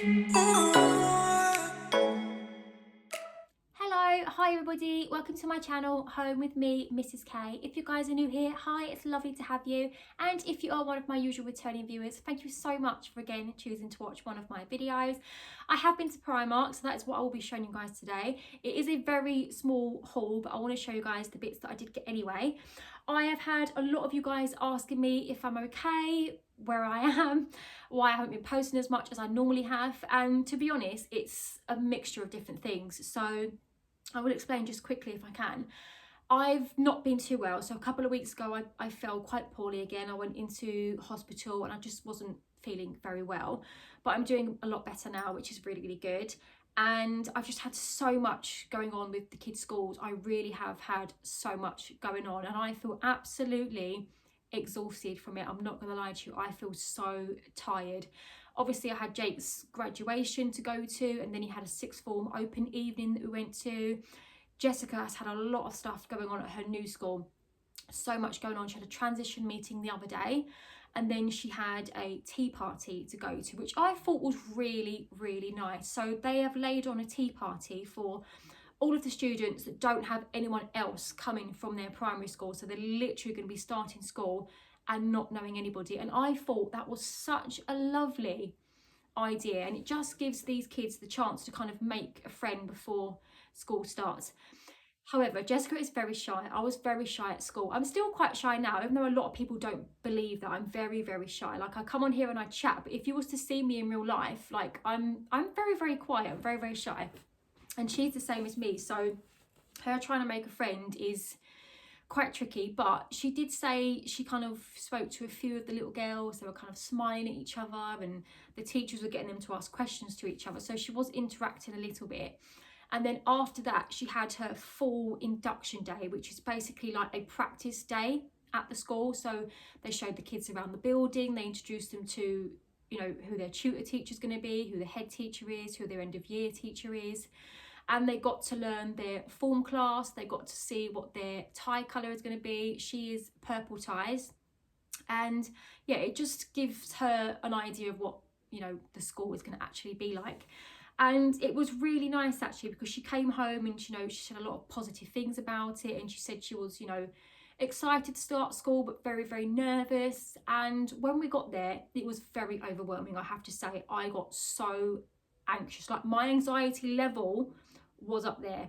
Hello, hi everybody, welcome to my channel, Home with me, Mrs. K. If you guys are new here, hi, it's lovely to have you. And if you are one of my usual returning viewers, thank you so much for again choosing to watch one of my videos. I have been to Primark, so that is what I will be showing you guys today. It is a very small haul, but I want to show you guys the bits that I did get anyway. I have had a lot of you guys asking me if I'm okay, where I am, why I haven't been posting as much as I normally have, and to be honest, it's a mixture of different things. So I will explain just quickly if I can. I've not been too well. So a couple of weeks ago, I fell quite poorly again. I went into hospital and I just wasn't feeling very well. But I'm doing a lot better now, which is really, really good. And I've just had so much going on with the kids' schools. I really have had so much going on. And I feel absolutely exhausted from it. I'm not going to lie to you. I feel so tired. Obviously, I had Jake's graduation to go to, and then he had a sixth form open evening that we went to. Jessica has had a lot of stuff going on at her new school. So much going on. She had a transition meeting the other day, and then she had a tea party to go to, which I thought was really, really nice. So they have laid on a tea party for all of the students that don't have anyone else coming from their primary school. So they're literally going to be starting school and not knowing anybody. And I thought that was such a lovely idea, and it just gives these kids the chance to kind of make a friend before school starts. However, Jessica is very shy. I was very shy at school. I'm still quite shy now, even though a lot of people don't believe that. I'm very, very shy. Like, I come on here and I chat, but if you was to see me in real life, like, I'm very, very quiet. I'm very, very shy. And she's the same as me. So her trying to make a friend is quite tricky, but she did say she kind of spoke to a few of the little girls. They were kind of smiling at each other, and the teachers were getting them to ask questions to each other. So she was interacting a little bit. And then after that, she had her full induction day, which is basically like a practice day at the school. So they showed the kids around the building. They introduced them to, you know, who their tutor teacher is going to be, who the head teacher is, who their end of year teacher is. And they got to learn their form class. They got to see what their tie colour is going to be. She is purple ties. And yeah, it just gives her an idea of what, you know, the school is going to actually be like. And it was really nice actually, because she came home and, you know, she said a lot of positive things about it. And she said she was, you know, excited to start school, but very, very nervous. And when we got there, it was very overwhelming. I have to say, I got so anxious. Like, my anxiety level was up there.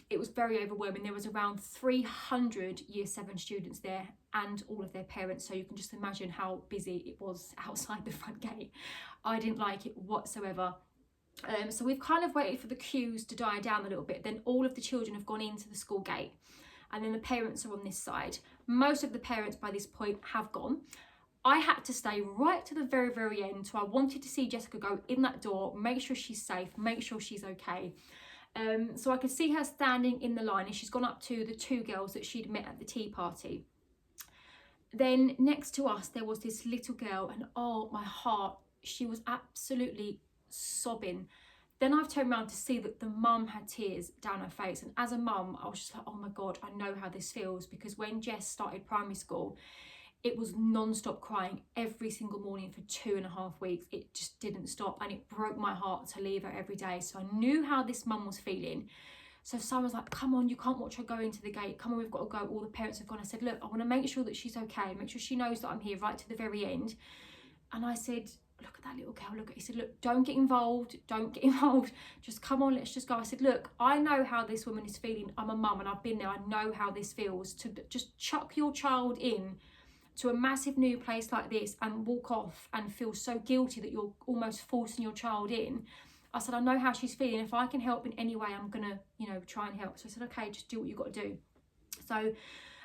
It was very overwhelming. There was around 300 year 7 students there and all of their parents, so you can just imagine how busy it was outside the front gate. I didn't like it whatsoever. So we've kind of waited for the queues to die down a little bit. Then all of the children have gone into the school gate, and then the parents are on this side. Most of the parents by this point have gone. I had to stay right to the very, very end. So I wanted to see Jessica go in that door, make sure she's safe, make sure she's okay. So I could see her standing in the line, and she's gone up to the 2 girls that she'd met at the tea party. Then next to us, there was this little girl, and oh, my heart, she was absolutely sobbing. Then I've turned around to see that the mum had tears down her face. And as a mum, I was just like, oh my God, I know how this feels. Because when Jess started primary school, it was non-stop crying every single morning for 2.5 weeks. It just didn't stop, and it broke my heart to leave her every day. So I knew how this mum was feeling. So someone was like, come on, you can't watch her go into the gate. Come on, we've got to go. All the parents have gone. I said, look, I want to make sure that she's okay. Make sure she knows that I'm here right to the very end. And I said, look at that little girl, look at. He said, look, don't get involved. Don't get involved. Just come on, let's just go. I said, look, I know how this woman is feeling. I'm a mum and I've been there. I know how this feels to just chuck your child in to a massive new place like this and walk off and feel so guilty that you're almost forcing your child in. I said, I know how she's feeling. If I can help in any way, I'm gonna, you know, try and help. So I said, okay, just do what you've got to do. So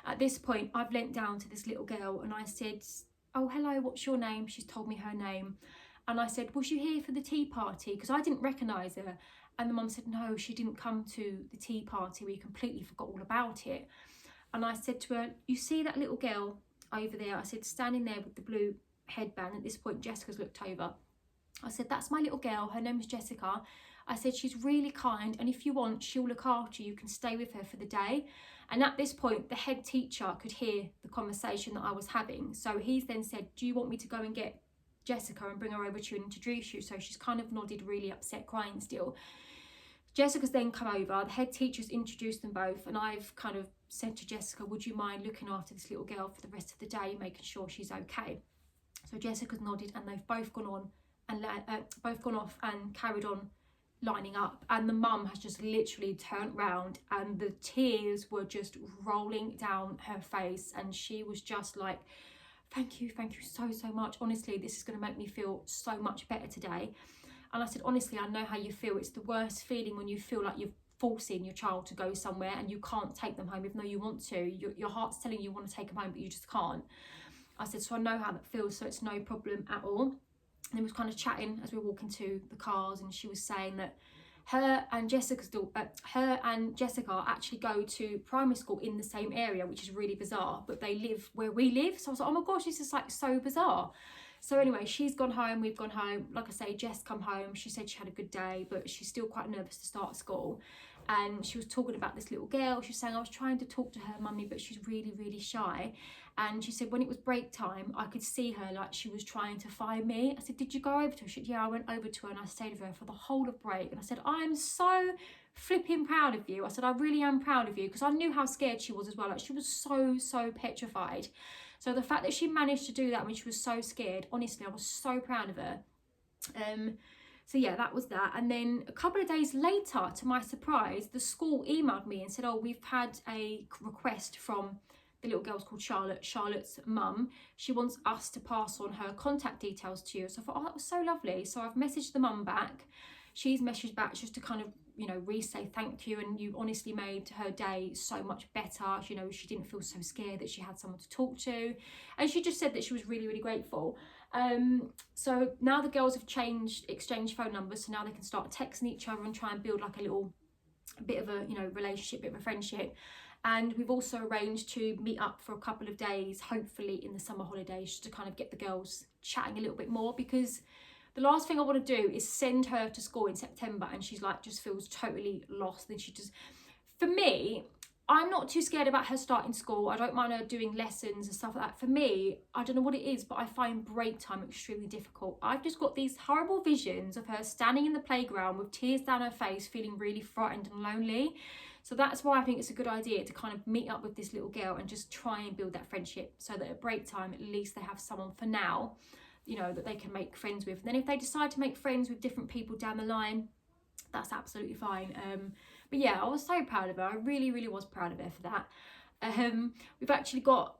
at this point, I've leant down to this little girl and I said, oh, hello, what's your name? She's told me her name. And I said, was you here for the tea party? Because I didn't recognise her. And the mum said, no, she didn't come to the tea party. We completely forgot all about it. And I said to her, you see that little girl over there? I said, standing there with the blue headband. At this point, Jessica's looked over. I said, that's my little girl. Her name is Jessica. I said, she's really kind, and if you want, she'll look after you. You can stay with her for the day. And at this point, the head teacher could hear the conversation that I was having. So he's then said, do you want me to go and get Jessica and bring her over to you and introduce you. So she's kind of nodded, really upset, crying still. Jessica's then come over, the head teacher's introduced them both, and I've kind of said to Jessica, would you mind looking after this little girl for the rest of the day, making sure she's okay? So Jessica's nodded, and they've both gone on and both gone off and carried on lining up, and the mum has just literally turned round and the tears were just rolling down her face, and she was just like, thank you so much, honestly, this is going to make me feel so much better today. And I said, honestly, I know how you feel. It's the worst feeling when you feel like you're forcing your child to go somewhere and you can't take them home, even though you want to. Your heart's telling you want to take them home, but you just can't. I said, so I know how that feels, so it's no problem at all. And we was kind of chatting as we were walking to the cars, and she was saying that her and Jessica actually go to primary school in the same area, which is really bizarre, but they live where we live. So I was like, oh my gosh, this is like so bizarre. So anyway, she's gone home, we've gone home. Like I say, Jess come home. She said she had a good day, but she's still quite nervous to start school. And she was talking about this little girl. She was saying, I was trying to talk to her mummy, but she's really shy. And she said when it was break time, I could see her like she was trying to find me. I said, did you go over to her? She said, yeah, I went over to her and I stayed with her for the whole of break. And I said, I'm so flipping proud of you. I said, I really am proud of you, because I knew how scared she was as well. Like, she was so petrified. So the fact that she managed to do that when she was so scared, honestly, I was so proud of her. So yeah, that was that. And then a couple of days later, to my surprise, the school emailed me and said, oh, we've had a request from the little girl's called Charlotte, Charlotte's mum. She wants us to pass on her contact details to you. So I thought, oh, that was so lovely. So I've messaged the mum back. She's messaged back just to kind of, you know, re-say thank you, and you honestly made her day so much better. You know, she didn't feel so scared, that she had someone to talk to, and she just said that she was really grateful. So now the girls have exchanged phone numbers, so now they can start texting each other and try and build like a bit of a, you know, relationship, bit of a friendship. And we've also arranged to meet up for a couple of days, hopefully in the summer holidays, just to kind of get the girls chatting a little bit more, because the last thing I want to do is send her to school in September and she's like, just feels totally lost. And she just, for me, I'm not too scared about her starting school. I don't mind her doing lessons and stuff like that. For me, I don't know what it is, but I find break time extremely difficult. I've just got these horrible visions of her standing in the playground with tears down her face, feeling really frightened and lonely. So that's why I think it's a good idea to kind of meet up with this little girl and just try and build that friendship, so that at break time, at least they have someone for now, you know, that they can make friends with. And then if they decide to make friends with different people down the line, that's absolutely fine. But yeah, I was so proud of her. I really was proud of her for that. We've actually got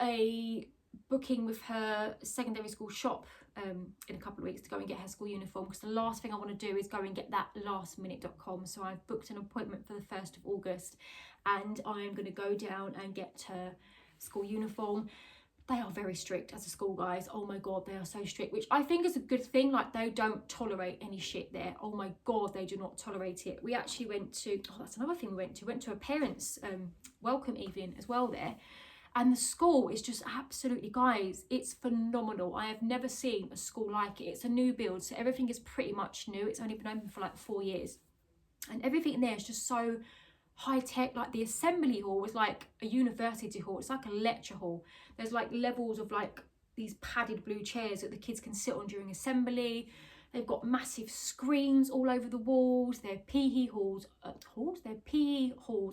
a booking with her secondary school shop in a couple of weeks to go and get her school uniform, because the last thing I want to do is go and get that lastminute.com. So I've booked an appointment for the 1st of August and I'm going to go down and get her school uniform. They are very strict as a school, guys. Oh my God, they are so strict, which I think is a good thing. Like, they don't tolerate any shit there. Oh my God, they do not tolerate it. We actually went to, oh, that's another thing we went to a parents' welcome evening as well there. And the school is just absolutely, guys, it's phenomenal. I have never seen a school like it. It's a new build, so everything is pretty much new. It's only been open for like 4 years. And everything in there is just so high tech. Like, the assembly hall was like a university hall. It's like a lecture hall. There's like levels of like these padded blue chairs that the kids can sit on during assembly. They've got massive screens all over the walls. Their PE halls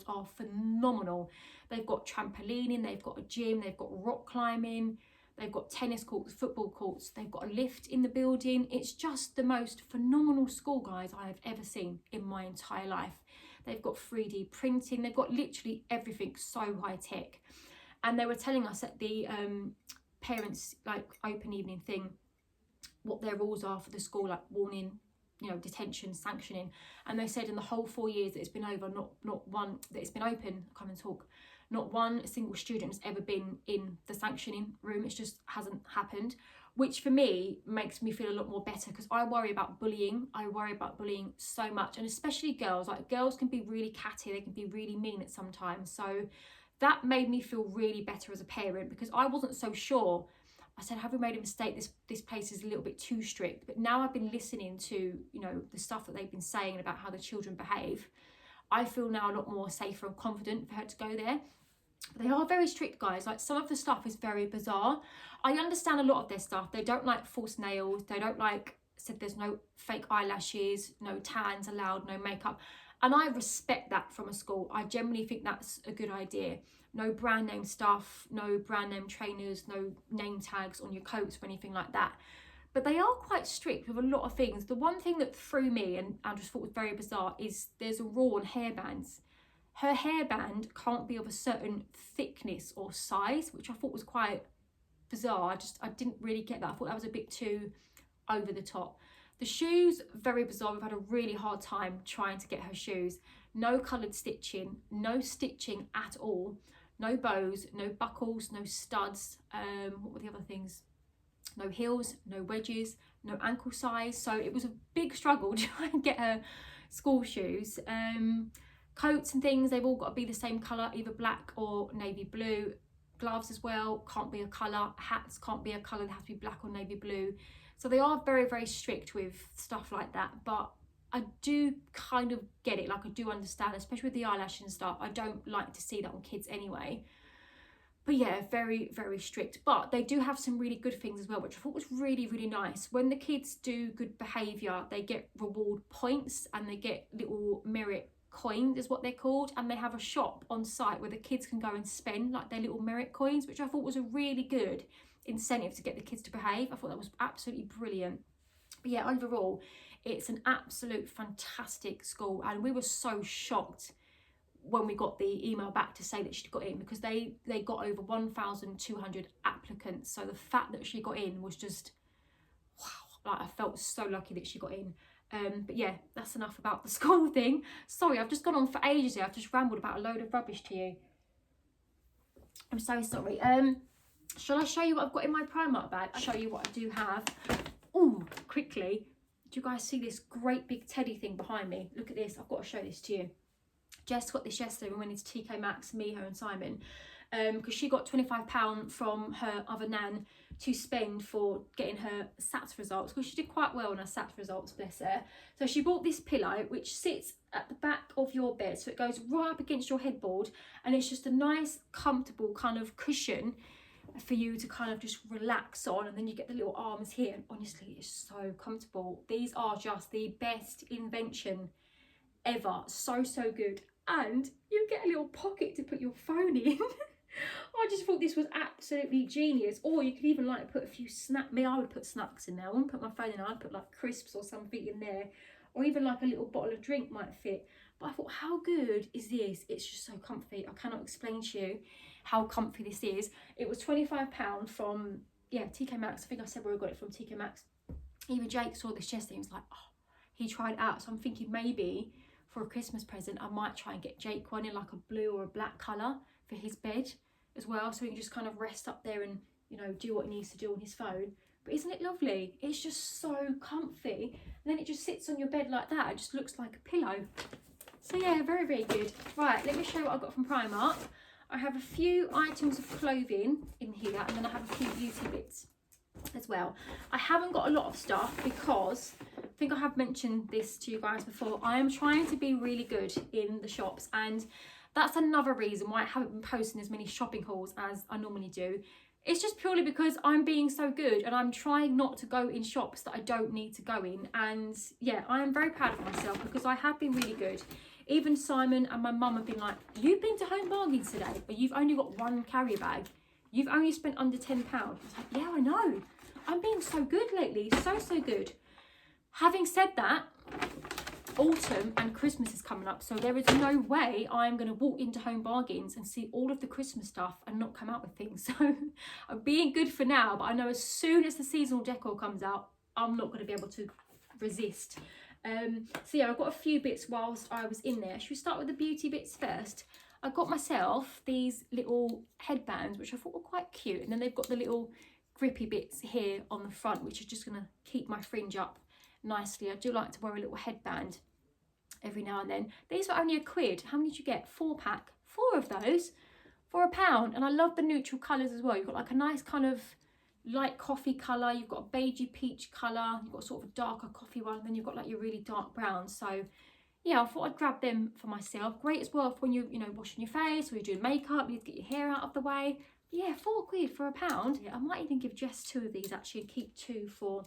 are phenomenal. They've got trampolining, they've got a gym, they've got rock climbing, they've got tennis courts, football courts, they've got a lift in the building. It's just the most phenomenal school, guys, I have ever seen in my entire life. They've got 3D printing, they've got literally everything so high tech. And they were telling us at the parents like open evening thing what their rules are for the school, like warning, you know, detention, sanctioning. And they said in the whole 4 years that it's been over, not one that it's been open, come and talk, not one single student has ever been in the sanctioning room. It just hasn't happened, which for me makes me feel a lot more better, because I worry about bullying. I worry about bullying so much, and especially girls. Like, girls can be really catty, they can be really mean at sometimes. So that made me feel really better as a parent, because I wasn't so sure. I said, have we made a mistake? This place is a little bit too strict. But now I've been listening to, you know, the stuff that they've been saying about how the children behave. I feel now a lot more safer and confident for her to go there. They are very strict, guys. Like, some of the stuff is very bizarre. I understand a lot of their stuff. They don't like false nails. They don't like, said there's no fake eyelashes, no tans allowed, no makeup. And I respect that from a school. I generally think that's a good idea. No brand name stuff, no brand name trainers, no name tags on your coats or anything like that. But they are quite strict with a lot of things. The one thing that threw me, and I just thought was very bizarre, is there's a rule on hairbands. Her hairband can't be of a certain thickness or size, which I thought was quite bizarre. I didn't really get that. I thought that was a bit too over the top. The shoes, very bizarre. We've had a really hard time trying to get her shoes. No coloured stitching, no stitching at all. No bows, no buckles, no studs. What were the other things? No heels, no wedges, no ankle size. So it was a big struggle trying to get her school shoes. Coats and things, they've all got to be the same colour, either black or navy blue. Gloves as well, can't be a colour. Hats can't be a colour, they have to be black or navy blue. So they are very, very strict with stuff like that. But I do kind of get it, like I do understand, especially with the eyelash and stuff. I don't like to see that on kids anyway. But yeah, very, very strict. But they do have some really good things as well, which I thought was really, really nice. When the kids do good behaviour, they get reward points and they get little merit coins is what they're called, and they have a shop on site where the kids can go and spend like their little merit coins, which I thought was a really good incentive to get the kids to behave. I thought that was absolutely brilliant. But yeah, overall it's an absolute fantastic school, and we were so shocked when we got the email back to say that she'd got in, because they got over 1,200 applicants. So the fact that she got in was just wow. Like, I felt so lucky that she got in. But yeah, that's enough about the school thing. Sorry, I've just gone on for ages here. I've just rambled about a load of rubbish to you. I'm so sorry. Shall I show you what I've got in my Primark bag? I'll show you what I do have. Oh, quickly. Do you guys see this great big teddy thing behind me? Look at this. I've got to show this to you. Jess got this yesterday. We went into TK Maxx, me, her and Simon. Because she got £25 from her other nan to spend for getting her SATs results, because she did quite well on her SATs results, bless her. So she bought this pillow which sits at the back of your bed, so it goes right up against your headboard, and it's just a nice comfortable kind of cushion for you to kind of just relax on, and then you get the little arms here, and honestly it's so comfortable. These are just the best invention ever. So good. And you get a little pocket to put your phone in. I just thought this was absolutely genius. Or you could even like put a few I would put snacks in there. I wouldn't put my phone in, I'd put like crisps or something in there, or even like a little bottle of drink might fit. But I thought, how good is this? It's just so comfy. I cannot explain to you how comfy this is. It was £25 from, yeah, TK Maxx. I think I said where I got it from, TK Maxx. Even Jake saw this yesterday, he was like, oh, he tried it out. So I'm thinking maybe for a Christmas present I might try and get Jake one in like a blue or a black colour for his bed as well, so he can just kind of rest up there and, you know, do what he needs to do on his phone. But isn't it lovely? It's just so comfy, and then it just sits on your bed like that. It just looks like a pillow. So yeah, very, very good. Right, let me show you what I got from Primark. I have a few items of clothing in here, and then I have a few beauty bits as well. I haven't got a lot of stuff because I think I have mentioned this to you guys before. I am trying to be really good in the shops, and that's another reason why I haven't been posting as many shopping hauls as I normally do. It's just purely because I'm being so good, and I'm trying not to go in shops that I don't need to go in. And yeah, I am very proud of myself because I have been really good. Even Simon and my mum have been like, you've been to Home Bargains today, but you've only got one carrier bag. You've only spent under £10. I was like, yeah, I know. I'm being so good lately. So good. Having said that, autumn and Christmas is coming up, so there is no way I'm going to walk into Home Bargains and see all of the Christmas stuff and not come out with things. So I'm being good for now, but I know as soon as the seasonal decor comes out, I'm not going to be able to resist. So yeah, I've got a few bits whilst I was in there. Should we start with the beauty bits first? I got myself these little headbands, which I thought were quite cute, and then they've got the little grippy bits here on the front, which is just going to keep my fringe up nicely. I do like to wear a little headband every now and then. These were only £1. How many did you get? 4-pack. 4 of those for £1. And I love the neutral colours as well. You've got like a nice kind of light coffee colour, you've got a beigey peach colour, you've got sort of a darker coffee one, and then you've got like your really dark brown. So yeah, I thought I'd grab them for myself. Great as well for when you're, you know, washing your face or you're doing makeup, you need to get your hair out of the way. But yeah, £4 for £1. Yeah, I might even give Jess 2 of these actually and keep 2 for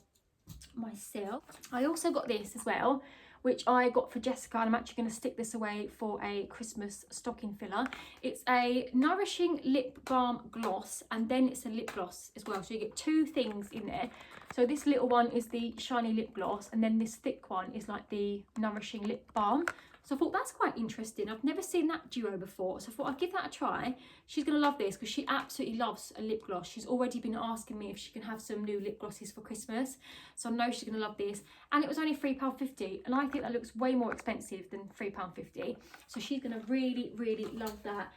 myself. I also got this as well, which I got for Jessica, and I'm actually going to stick this away for a Christmas stocking filler. It's a nourishing lip balm gloss, and then it's a lip gloss as well, so you get 2 things in there. So this little one is the shiny lip gloss, and then this thick one is like the nourishing lip balm. So I thought that's quite interesting. I've never seen that duo before, so I thought I'd give that a try. She's going to love this because she absolutely loves a lip gloss. She's already been asking me if she can have some new lip glosses for Christmas, so I know she's going to love this. And it was only £3.50, and I think that looks way more expensive than £3.50, so she's going to really, really love that.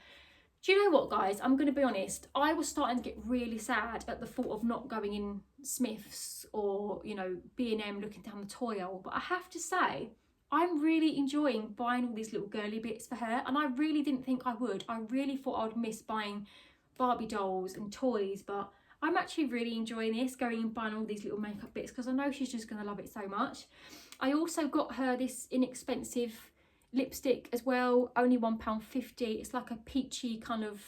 Do you know what, guys? I'm going to be honest. I was starting to get really sad at the thought of not going in Smith's or, you know, B&M looking down the toy aisle. But I have to say, I'm really enjoying buying all these little girly bits for her. And I really didn't think I would. I really thought I would miss buying Barbie dolls and toys. But I'm actually really enjoying this, going and buying all these little makeup bits, because I know she's just going to love it so much. I also got her this inexpensive lipstick as well, only £1.50. It's like a peachy kind of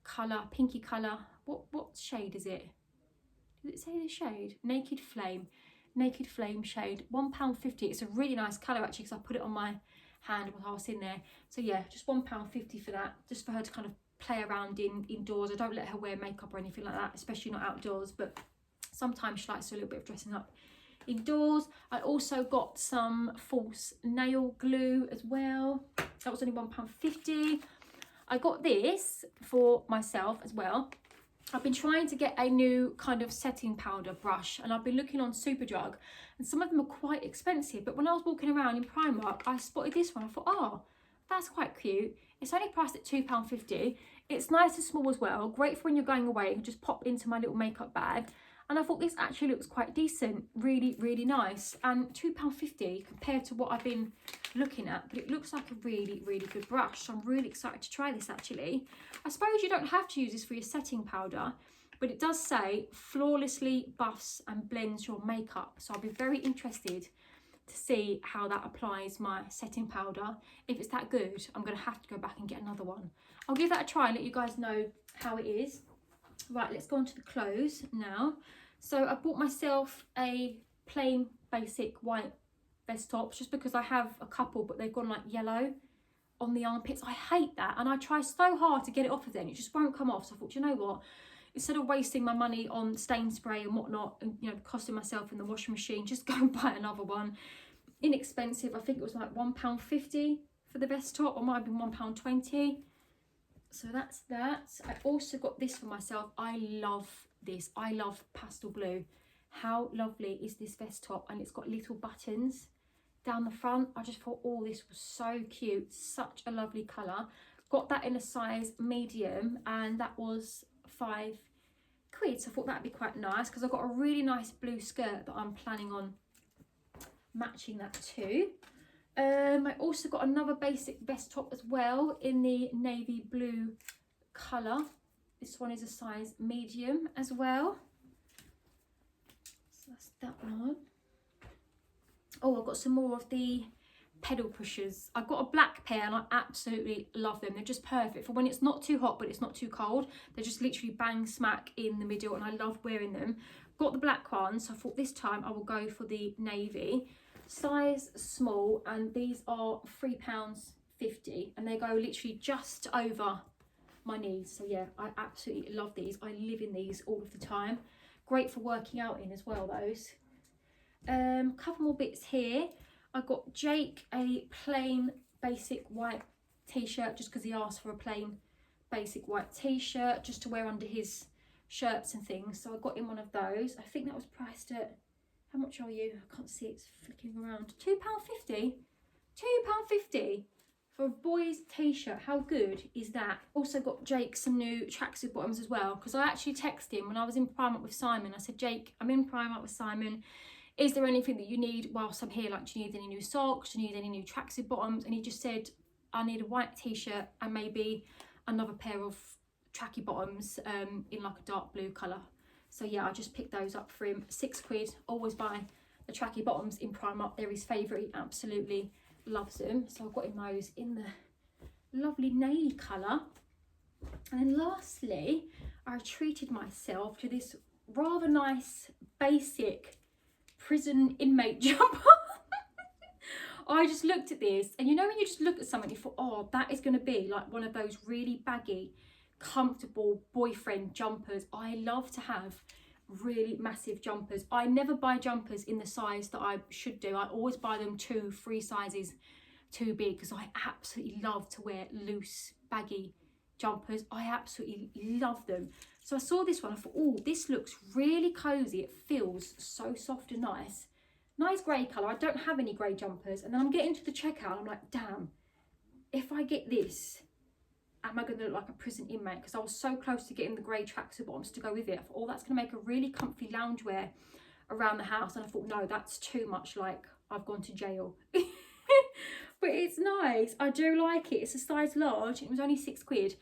colour, pinky colour. What shade is it? Does it say the shade? Naked Flame shade, £1.50. It's a really nice colour actually, because I put it on my hand while I was in there. So yeah, just £1.50 for that, just for her to kind of play around indoors. I don't let her wear makeup or anything like that, especially not outdoors, but sometimes she likes to do a little bit of dressing up indoors. I also got some false nail glue as well. That was only £1.50. I got this for myself as well. I've been trying to get a new kind of setting powder brush, and I've been looking on Superdrug, and some of them are quite expensive, but when I was walking around in Primark, I spotted this one. I thought, oh, that's quite cute. It's only priced at £2.50. It's nice and small as well, great for when you're going away. You can just pop into my little makeup bag. And I thought this actually looks quite decent, really, really nice. And £2.50 compared to what I've been looking at, but it looks like a really, really good brush. So I'm really excited to try this actually. I suppose you don't have to use this for your setting powder, but it does say flawlessly buffs and blends your makeup. So I'll be very interested to see how that applies my setting powder. If it's that good, I'm going to have to go back and get another one. I'll give that a try and let you guys know how it is. Right, let's go on to the clothes now. So I bought myself a plain basic white vest top, just because I have a couple, but they've gone like yellow on the armpits. I hate that, and I try so hard to get it off of them. It just won't come off. So I thought, you know what? Instead of wasting my money on stain spray and whatnot, and you know, costing myself in the washing machine, just go and buy another one. Inexpensive. I think it was like £1.50 for the vest top, or might have been £1.20. So that's that. I also got this for myself. I love this. I love pastel blue. How lovely is this vest top? And it's got little buttons down the front. I just thought, oh, this was so cute. Such a lovely colour. Got that in a size medium, and that was £5. So I thought that'd be quite nice, because I've got a really nice blue skirt that I'm planning on matching that to. I also got another basic vest top as well in the navy blue colour. This one is a size medium as well. So that's that one. Oh, I've got some more of the pedal pushers. I've got a black pair and I absolutely love them. They're just perfect for when it's not too hot but it's not too cold. They're just literally bang smack in the middle, and I love wearing them. Got the black one, so I thought this time I will go for the navy. Size small, and these are £3.50, and they go literally just over my knees. So yeah, I absolutely love these. I live in these all of the time. Great for working out in as well, those. Couple more bits here. I got Jake a plain basic white t-shirt, just because he asked for a plain basic white t-shirt just to wear under his shirts and things. So I got him one of those. I think that was priced at, how much are you? I can't see, it's flicking around. £2.50? £2.50 for a boy's t-shirt. How good is that? Also got Jake some new tracksuit bottoms as well, because I actually texted him when I was in Primark with Simon. I said, Jake, I'm in Primark with Simon. Is there anything that you need whilst I'm here? Like, do you need any new socks? Do you need any new tracksuit bottoms? And he just said, I need a white t-shirt and maybe another pair of tracky bottoms in like a dark blue colour. So yeah, I just picked those up for him. £6. Always buy the tracky bottoms in Primark. They're his favourite. He absolutely loves them. So I've got him those in the lovely navy colour. And then lastly, I treated myself to this rather nice basic prison inmate jumper. I just looked at this, and you know when you just look at something, you thought, oh, that is going to be like one of those really baggy, comfortable boyfriend jumpers. I love to have really massive jumpers. I never buy jumpers in the size that I should do. I always buy them 2-3 sizes too big, because I absolutely love to wear loose, baggy jumpers. I absolutely love them. So I saw this one, I thought, oh, this looks really cozy. It feels so soft and nice. Nice grey colour. I don't have any grey jumpers. And then I'm getting to the checkout and I'm like, damn, if I get this, am I going to look like a prison inmate? Because I was so close to getting the grey tracksuit bottoms to go with it. I thought, oh, that's going to make a really comfy loungewear around the house. And I thought, no, that's too much like I've gone to jail. But it's nice. I do like it. It's a size large. It was only £6.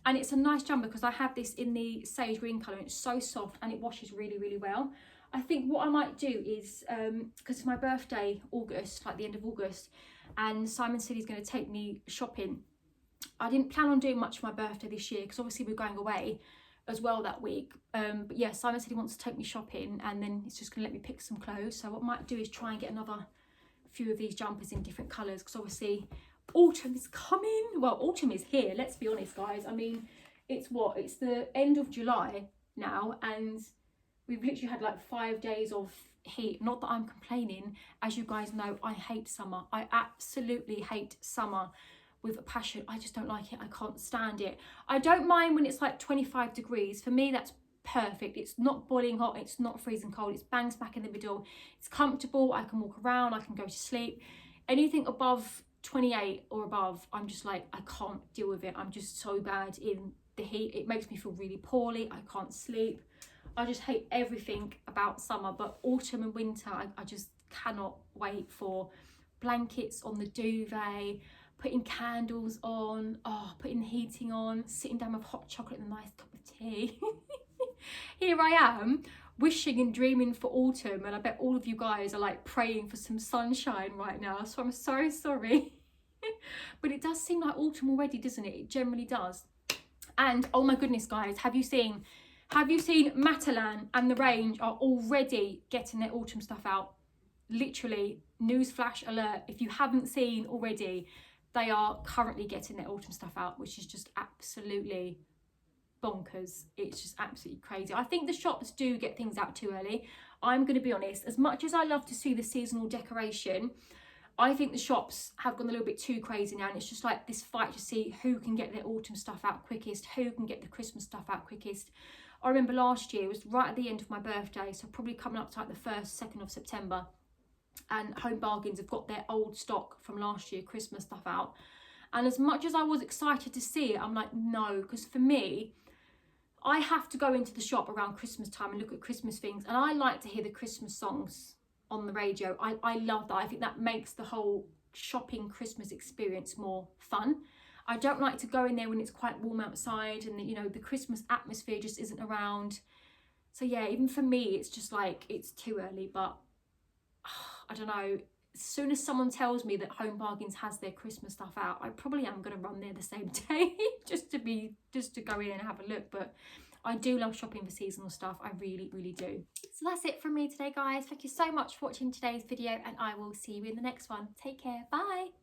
And it's a nice jumper because I have this in the sage green colour. And it's so soft and it washes really, really well. I think what I might do is, because it's my birthday, August, like the end of August, and Simon said he's going to take me shopping. I didn't plan on doing much for my birthday this year because obviously we're going away as well that week. But yeah, Simon said he wants to take me shopping and then he's just going to let me pick some clothes. So what I might do is try and get another few of these jumpers in different colours, because obviously autumn is coming. Well, autumn is here, let's be honest, guys. I mean, it's the end of July now, and we've literally had like 5 days of heat. Not that I'm complaining. As you guys know, I hate summer. I absolutely hate summer with a passion. I just don't like it. I can't stand it. I don't mind when it's like 25 degrees. For me, that's perfect. It's not boiling hot. It's not freezing cold. It's bang smack in the middle. It's comfortable. I can walk around. I can go to sleep. Anything above 28 or above, I'm just like, I can't deal with it. I'm just so bad in the heat. It makes me feel really poorly. I can't sleep. I just hate everything about summer. But autumn and winter, I just cannot wait for blankets on the duvet, putting candles on, putting the heating on, sitting down with hot chocolate and a nice cup of tea. Here I am, wishing and dreaming for autumn, and I bet all of you guys are like praying for some sunshine right now, so I'm so sorry. But it does seem like autumn already, doesn't it? It generally does. And oh my goodness, guys, have you seen Matalan and the range are already getting their autumn stuff out? Literally, newsflash alert, if you haven't seen already, they are currently getting their autumn stuff out, which is just absolutely bonkers. It's just absolutely crazy. I think the shops do get things out too early. I'm going to be honest, as much as I love to see the seasonal decoration, I think the shops have gone a little bit too crazy now, and it's just like this fight to see who can get their autumn stuff out quickest, who can get the Christmas stuff out quickest. I remember last year, it was right at the end of my birthday, so probably coming up to like the 1st, 2nd of September, and Home Bargains have got their old stock from last year, Christmas stuff out. And as much as I was excited to see it, I'm like, no, because for me, I have to go into the shop around Christmas time and look at Christmas things, and I like to hear the Christmas songs on the radio. I love that. I think that makes the whole shopping Christmas experience more fun. I don't like to go in there when it's quite warm outside and you know the Christmas atmosphere just isn't around. So yeah, even for me, it's just like, it's too early. But I don't know, as soon as someone tells me that Home Bargains has their Christmas stuff out, I probably am going to run there the same day just to go in and have a look. But I do love shopping for seasonal stuff. I really, really do. So that's it from me today, guys. Thank you so much for watching today's video, and I will see you in the next one. Take care. Bye.